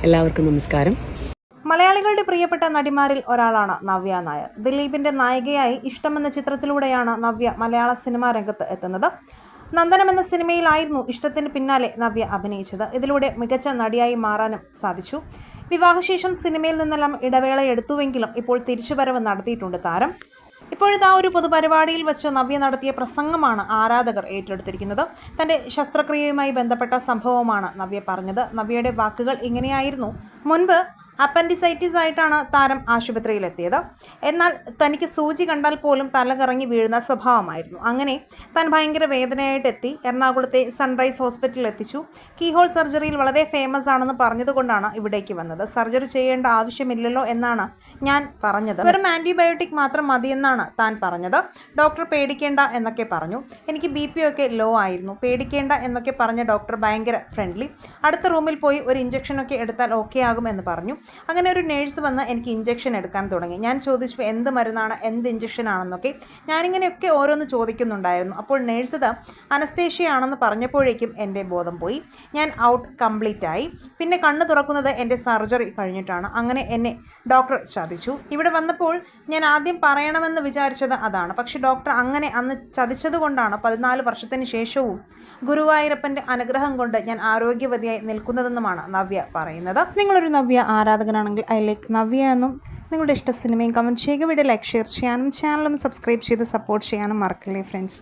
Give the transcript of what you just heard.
എല്ലാവർക്കും നമസ്കാരം. മലയാളികളുടെ പ്രിയപ്പെട്ട നടിമാരിൽ ഒരാളാണ് നവ്യ നായർ. ദിലീപിന്റെ നായികയായി ഇഷ്ടമെന്ന ചിത്രത്തിലൂടെയാണ് നവ്യ മലയാള സിനിമാ രംഗത്ത് എത്തുന്നത്. നന്ദനം എന്ന സിനിമയിലായിരുന്നു ഇഷ്ടത്തിന് പിന്നാലെ നവ്യ അഭിനയിച്ചത്. ഇതിലൂടെ മികച്ച നടിയായി മാറാനും സാധിച്ചു. വിവാഹശേഷം സിനിമയിൽ നിന്നെല്ലാം ഇടവേള എടുത്തുവെങ്കിലും ഇപ്പോൾ തിരിച്ചുവരവ് നടത്തിയിട്ടുണ്ട് താരം. ഇപ്പോഴത്തെ ഒരു പൊതുപരിപാടിയിൽ വെച്ച് നവ്യ നടത്തിയ പ്രസംഗമാണ് ആരാധകർ ഏറ്റെടുത്തിരിക്കുന്നത്. തൻ്റെ ശസ്ത്രക്രിയയുമായി ബന്ധപ്പെട്ട സംഭവമാണ് നവ്യ പറഞ്ഞത്. നവ്യയുടെ വാക്കുകൾ ഇങ്ങനെയായിരുന്നു: മുൻപ് അപ്പൻഡിസൈറ്റിസ് ആയിട്ടാണ് താരം ആശുപത്രിയിലെത്തിയത്. എന്നാൽ തനിക്ക് സൂചി കണ്ടാൽ പോലും തലകറങ്ങി വീഴുന്ന സ്വഭാവമായിരുന്നു. അങ്ങനെ താൻ ഭയങ്കര വേദനയായിട്ടെത്തി. എറണാകുളത്തെ സൺറൈസ് ഹോസ്പിറ്റലിൽ എത്തിച്ചു. കീഹോൾ സർജറിയിൽ വളരെ ഫേമസ് ആണെന്ന് പറഞ്ഞതുകൊണ്ടാണ് ഇവിടേക്ക് വന്നത്. സർജറി ചെയ്യേണ്ട ആവശ്യമില്ലല്ലോ എന്നാണ് ഞാൻ പറഞ്ഞത്. വെറും ആൻറ്റിബയോട്ടിക് മാത്രം മതിയെന്നാണ് താൻ പറഞ്ഞത്. ഡോക്ടർ പേടിക്കേണ്ട എന്നൊക്കെ പറഞ്ഞു. എനിക്ക് BP ഒക്കെ ലോ ആയിരുന്നു. പേടിക്കേണ്ട എന്നൊക്കെ പറഞ്ഞ ഡോക്ടർ ഭയങ്കര ഫ്രണ്ട്ലി. അടുത്ത റൂമിൽ പോയി ഒരു ഇഞ്ചക്ഷനൊക്കെ എടുത്താൽ ഓക്കെ ആകും എന്ന് പറഞ്ഞു. അങ്ങനെ ഒരു നേഴ്സ് വന്ന് എനിക്ക് ഇഞ്ചക്ഷൻ എടുക്കാൻ തുടങ്ങി. ഞാൻ ചോദിച്ചു എന്ത് മരുന്നാണ്, എന്ത് ഇഞ്ചക്ഷൻ ആണെന്നൊക്കെ. ഞാനിങ്ങനെയൊക്കെ ഓരോന്ന് ചോദിക്കുന്നുണ്ടായിരുന്നു. അപ്പോൾ നേഴ്സ് ഇത് അനസ്തേഷ്യ ആണെന്ന് പറഞ്ഞപ്പോഴേക്കും എൻ്റെ ബോധം പോയി. ഞാൻ ഔട്ട് കംപ്ലീറ്റ് ആയി. പിന്നെ കണ്ണ് തുറക്കുന്നത് എൻ്റെ സർജറി കഴിഞ്ഞിട്ടാണ്. അങ്ങനെ എന്നെ ഡോക്ടർ ചതിച്ചു. ഇവിടെ വന്നപ്പോൾ ഞാൻ ആദ്യം പറയണമെന്ന് വിചാരിച്ചത് അതാണ്. പക്ഷെ ഡോക്ടർ അങ്ങനെ അന്ന് ചതിച്ചതുകൊണ്ടാണ് 14 വർഷത്തിന് ശേഷവും ഗുരുവായൂരപ്പൻ്റെ അനുഗ്രഹം കൊണ്ട് ഞാൻ ആരോഗ്യവതിയായി നിൽക്കുന്നതെന്നുമാണ് നവ്യ പറയുന്നത്. നിങ്ങളൊരു നവ്യ ആരാധകനാണെങ്കിൽ ഐ ലൈക്ക് നവ്യ എന്നും നിങ്ങളുടെ ഇഷ്ട സിനിമയും കമൻറ്റ് ചെയ്യുക. വീഡിയോ ലൈക്ക്, ഷെയർ ചെയ്യാനും ചാനലൊന്ന് സബ്സ്ക്രൈബ് ചെയ്ത് സപ്പോർട്ട് ചെയ്യാനും മറക്കല്ലേ ഫ്രണ്ട്സ്.